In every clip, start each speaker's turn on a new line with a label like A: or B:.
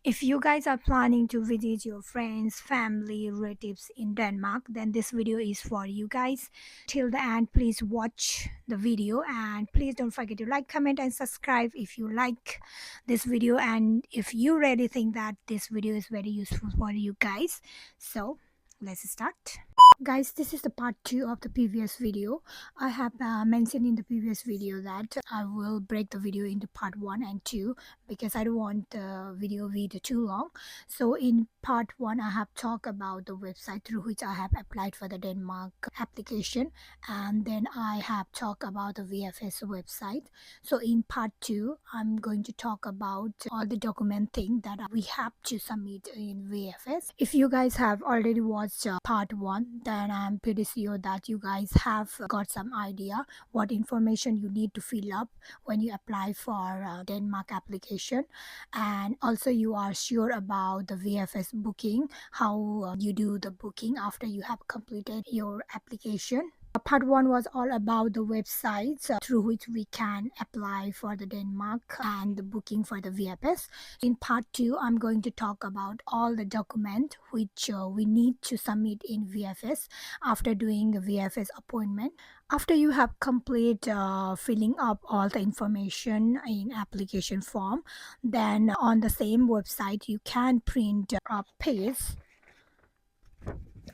A: If you guys are planning to visit your friends, family, relatives in Denmark, then this video is for you guys. Till the end, please watch the video and please don't forget to like, comment, and subscribe if you like this video and if you really think that this video is very useful for you guys. So let's start. Guys, this is the part 2 of the previous video. I have mentioned in the previous video that I will break the video into part 1 and 2 because I don't want the video too long. So in part 1 I have talked about the website through which I have applied for the Denmark application, and then I have talked about the VFS website. So in part 2 I'm going to talk about all the document thing that we have to submit in VFS. If you guys have already watched part 1, then I'm pretty sure that you guys have got some idea what information you need to fill up when you apply for Denmark application, and also you are sure about the VFS booking, how you do the booking after you have completed your application. Part 1 was all about the websites through which we can apply for the Denmark and the booking for the VFS. In part 2, I'm going to talk about all the document which we need to submit in VFS after doing a VFS appointment. After you have complete filling up all the information in application form, then on the same website you can print a page,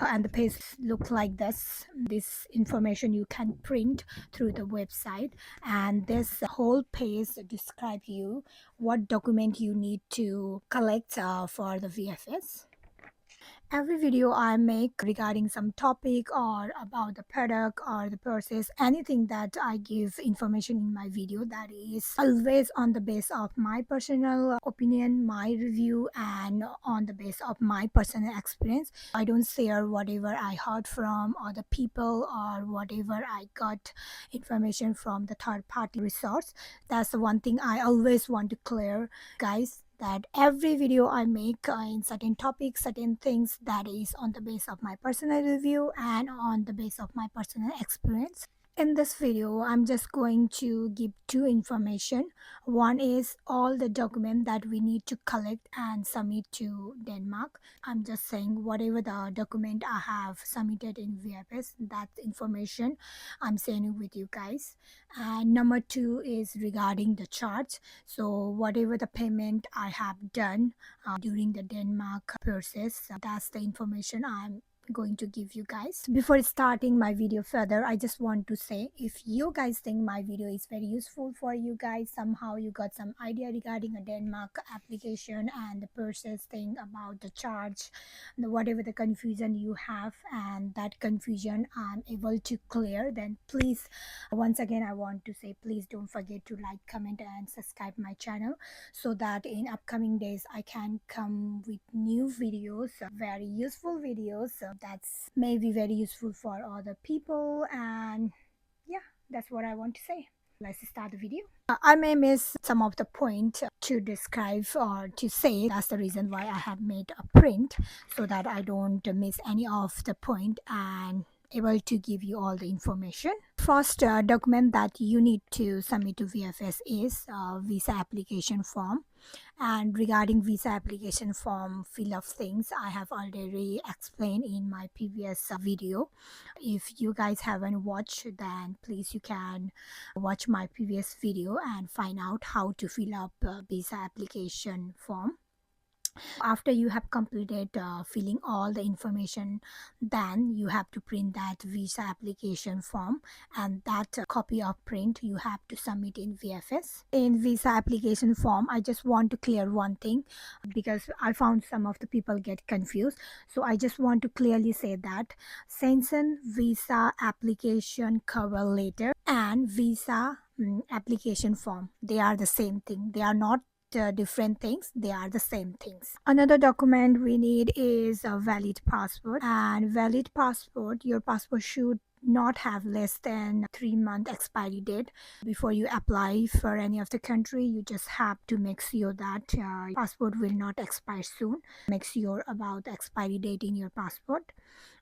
A: and the page look like this information you can print through the website, and this whole page describe you what document you need to collect for the VFS. Every video I make regarding some topic or about the product or the process, anything that I give information in my video, that is always on the base of my personal opinion, my review, and on the base of my personal experience. I don't share whatever I heard from other people or whatever I got information from the third party resource. That's the one thing I always want to clear, guys, that every video I make in certain topics, certain things, that is on the base of my personal review and on the base of my personal experience. In this video, I'm just going to give two information. One is all the document that we need to collect and submit to Denmark. I'm just saying whatever the document I have submitted in VFS, that information I'm sharing with you guys. And number 2 is regarding the charge. So whatever the payment I have done during the Denmark process, that's the information I'm going to give you guys. Before starting my video further, I just want to say, if you guys think my video is very useful for you guys, somehow you got some idea regarding a Denmark application and the process thing about the charge, whatever the confusion you have, and that confusion I'm able to clear, then please, once again I want to say, please don't forget to like, comment, and subscribe my channel, so that in upcoming days I can come with new videos, very useful videos, that's maybe very useful for other people. And yeah, that's what I want to say. Let's start the video. I may miss some of the point to describe or to say. That's the reason why I have made a print, so that I don't miss any of the point and able to give you all the information. First document that you need to submit to VFS is visa application form. And regarding visa application form fill of things, I have already explained in my previous video. If you guys haven't watched, then please you can watch my previous video and find out how to fill up visa application form. After you have completed filling all the information, then you have to print that visa application form, and that copy of print you have to submit in VFS. In visa application form, I just want to clear one thing, because I found some of the people get confused. So I just want to clearly say that Schengen visa application cover letter and visa application form, they are the same thing. They are not different things, they are the same things. Another document we need is a valid passport, and valid passport, your passport should not have less than 3 month expiry date before you apply for any of the country. You just have to make sure that passport will not expire soon. Make sure about the expiry date in your passport.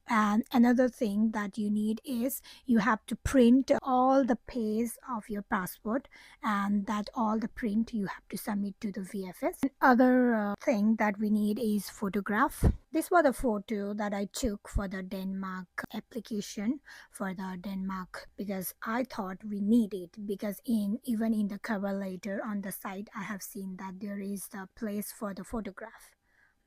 A: And another thing that you need is you have to print all the page of your passport, and that all the print you have to submit to the VFS. Other thing that we need is photograph. This was a photo that I took for the Denmark application for the Denmark, because I thought we need it, because even in the cover letter on the site I have seen that there is a place for the photograph.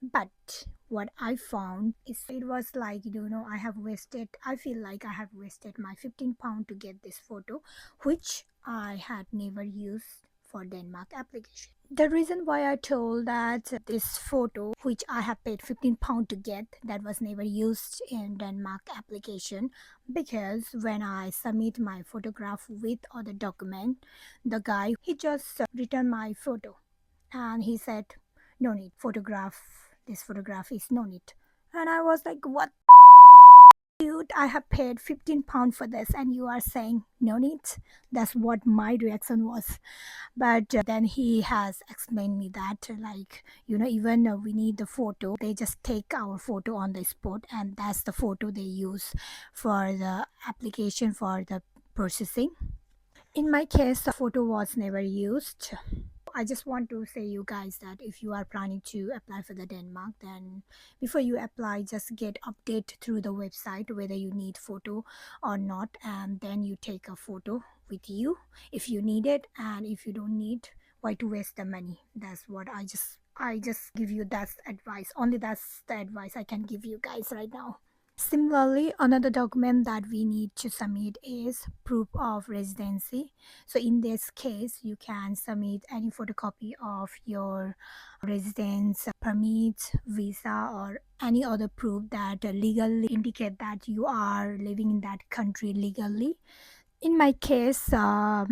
A: But what I found is it was like, I feel like I have wasted my £15 to get this photo, which I had never used for Denmark application. The reason why I told that this photo, which I have paid £15 to get, that was never used in Denmark application, because when I submit my photograph with other document, the guy, he just returned my photo and he said, no need, this photograph is no need. And I was like, what, dude, I have paid £15 for this and you are saying no need? That's what my reaction was. But then he has explained me that, like, even we need the photo, they just take our photo on the spot, and that's the photo they use for the application for the processing. In my case, the photo was never used. I just want to say you guys that if you are planning to apply for the Denmark, then before you apply, just get update through the website whether you need photo or not, and then you take a photo with you if you need it, and if you don't need, why to waste the money? That's what I just give you. That's advice, only that's the advice I can give you guys right now. Similarly, another document that we need to submit is proof of residency. So in this case, you can submit any photocopy of your residence permit, visa, or any other proof that legally indicate that you are living in that country legally. In my case, I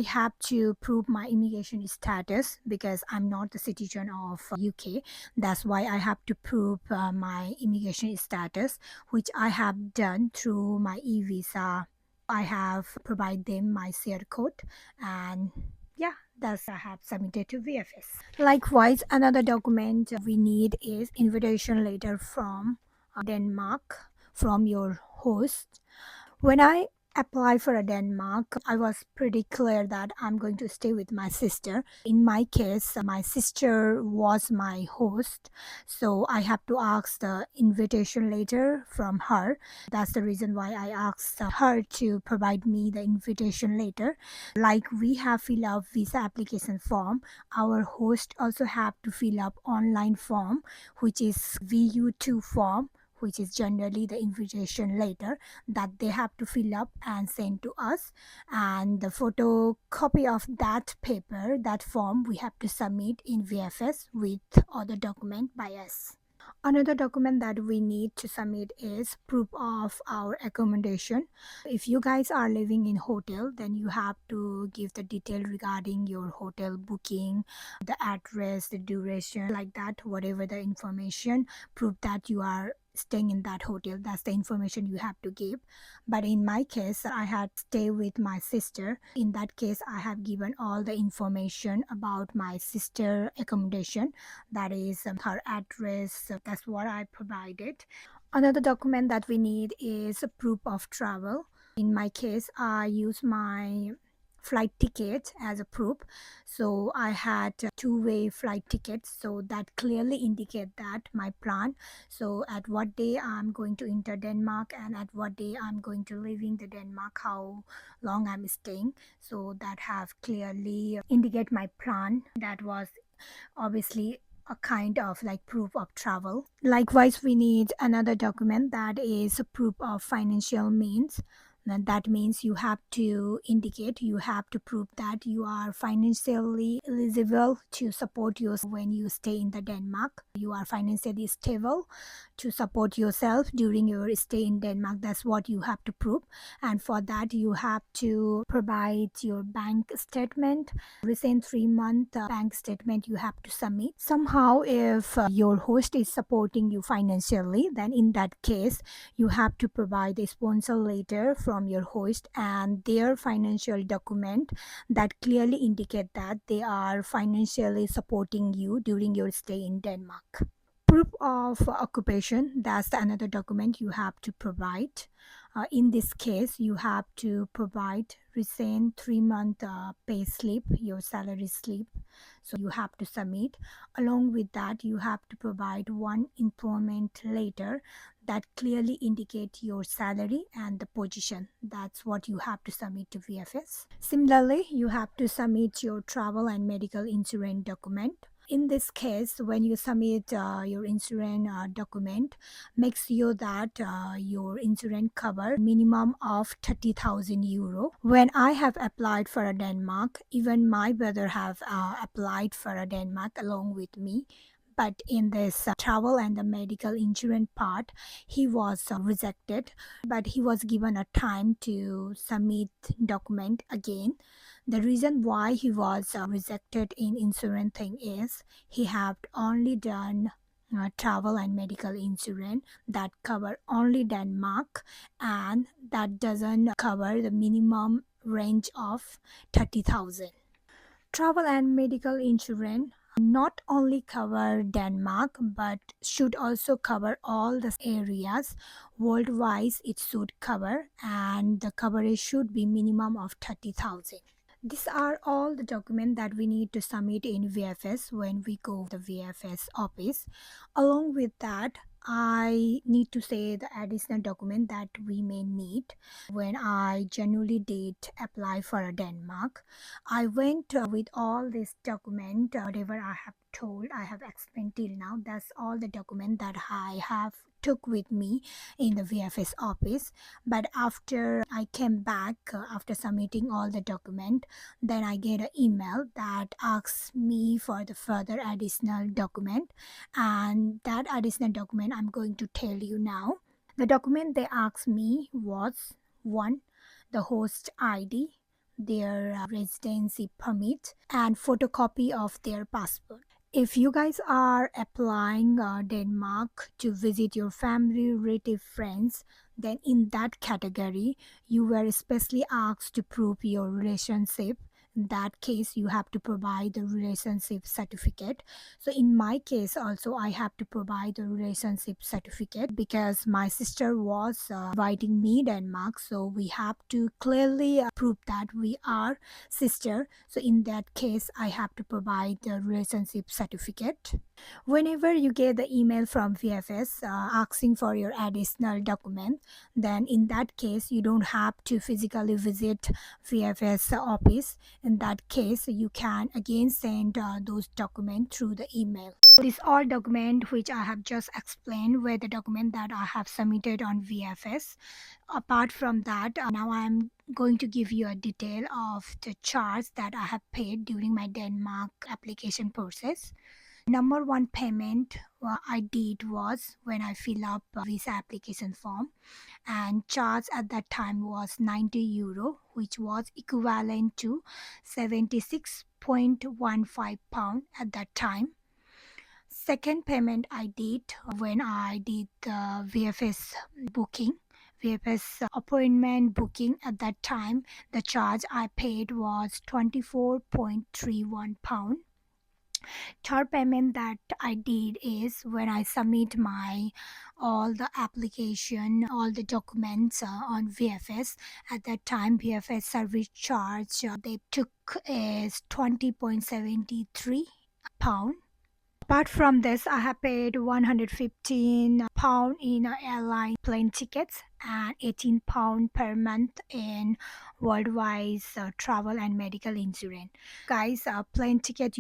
A: have to prove my immigration status because I'm not the citizen of UK. That's why I have to prove my immigration status, which I have done through my e-visa. I have provided them my share code, and yeah, that's I have submitted to VFS. Likewise, another document we need is invitation letter from Denmark, from your host. When I applied for a Denmark, I was pretty clear that I'm going to stay with my sister. In my case, my sister was my host, so I have to ask the invitation letter from her. That's the reason why I asked her to provide me the invitation letter. Like we have filled up visa application form, our host also have to fill up online form, which is VU2 form, which is generally the invitation letter that they have to fill up and send to us, and the photocopy of that paper, that form, we have to submit in VFS with other document by us. Another document that we need to submit is proof of our accommodation. If you guys are living in hotel, then you have to give the detail regarding your hotel booking, the address, the duration, like that, whatever the information, prove that you are staying in that hotel. That's the information you have to give. But in my case, I had stay with my sister. In that case, I have given all the information about my sister accommodation, that is her address. That's what I provided. Another document that we need is a proof of travel. In my case, I use my flight ticket as a proof. So I had a two-way flight tickets, so that clearly indicate that my plan. So at what day I'm going to enter Denmark, and at what day I'm going to live in the Denmark, how long I'm staying. So that have clearly indicate my plan. That was obviously a kind of like proof of travel. Likewise, we need another document that is a proof of financial means. And that means you have to indicate, you have to prove that you are financially eligible to support yourself when you stay in the Denmark. You are financially stable to support yourself during your stay in Denmark. That's what you have to prove. And for that, you have to provide your bank statement. Recent 3-month bank statement you have to submit. Somehow, if your host is supporting you financially, then in that case, you have to provide a sponsor letter from from your host and their financial document that clearly indicate that they are financially supporting you during your stay in Denmark. Proof of occupation, that's another document you have to provide. In this case, you have to provide recent 3-month pay slip, your salary slip. So you have to submit. Along with that, you have to provide one employment letter that clearly indicate your salary and the position. That's what you have to submit to VFS. Similarly, you have to submit your travel and medical insurance document. In this case, when you submit your insurance document, make sure that your insurance cover minimum of 30,000 euro. When I have applied for a Denmark, even my brother have applied for a Denmark along with me. But in this travel and the medical insurance part, he was rejected. But he was given a time to submit document again. The reason why he was rejected in insurance thing is he have only done travel and medical insurance that cover only Denmark, and that doesn't cover the minimum range of 30,000. Travel and medical insurance not only cover Denmark but should also cover all the areas worldwide it should cover, and the coverage should be minimum of 30,000. These are all the documents that we need to submit in VFS when we go to the VFS office. Along with that, I need to say the additional document that we may need. When I genuinely did apply for a Denmark, I went with all this document, whatever I have told, I have explained till now. That's all the document that I have took with me in the VFS office. But after I came back, after submitting all the document, then I get an email that asks me for the further additional document, and that additional document I'm going to tell you now. The document they asked me was one, the host ID, their residency permit, and photocopy of their passport. If you guys are applying Denmark to visit your family, relative, friends, then in that category, you were especially asked to prove your relationship. In that case, you have to provide the relationship certificate. So in my case also, I have to provide the relationship certificate because my sister was inviting me Denmark. So we have to clearly prove that we are sister. So in that case, I have to provide the relationship certificate. Whenever you get the email from VFS asking for your additional document, then in that case, you don't have to physically visit VFS office. In that case, you can again send those documents through the email. This all document which I have just explained were the document that I have submitted on VFS. Apart from that, now I'm going to give you a detail of the charge that I have paid during my Denmark application process. Number one payment I did was when I fill up a visa application form, and charge at that time was 90 euro, which was equivalent to 76.15 pound at that time. Second payment I did when I did the VFS booking. VFS appointment booking at that time, the charge I paid was 24.31 pound. Third payment that I did is when I submit my all the application, all the documents on VFS. At that time, VFS service charge they took is 20.73 pound. Apart from this, I have paid 115 pound in airline plane tickets and 18 pound per month in worldwide travel and medical insurance. Guys, plane ticket,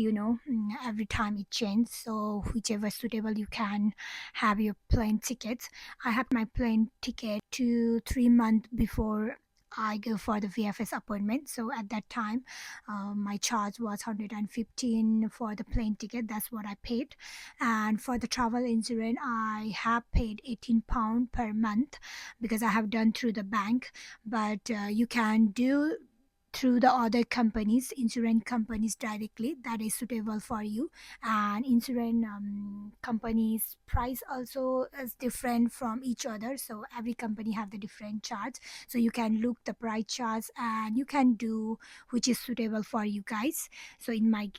A: every time it changes. So whichever suitable you can have your plane tickets. I have my plane ticket 2-3 months before I go for the VFS appointment. So at that time, my charge was 115 for the plane ticket. That's what I paid. And for the travel insurance, I have paid 18 pound per month because I have done through the bank. But you can do through the other companies, insurance companies directly, that is suitable for you. And insurance companies price also is different from each other, so every company have the different charts. So you can look the price charts and you can do which is suitable for you guys. So in my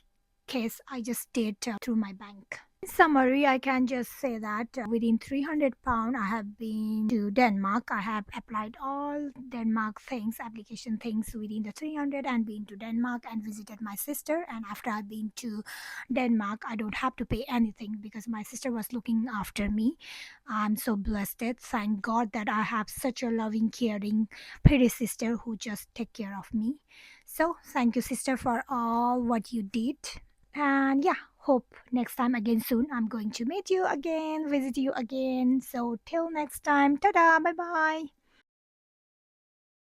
A: case, I just did through my bank. In summary, I can just say that within £300, I have been to Denmark. I have applied all Denmark things, application things within the 300 and been to Denmark and visited my sister. And after I've been to Denmark, I don't have to pay anything because my sister was looking after me. I'm so blessed. Thank God that I have such a loving, caring, pretty sister who just take care of me. So thank you, sister, for all what you did. And yeah, hope next time again soon I'm going to meet you again, visit you again. So till next time, ta-da, bye bye.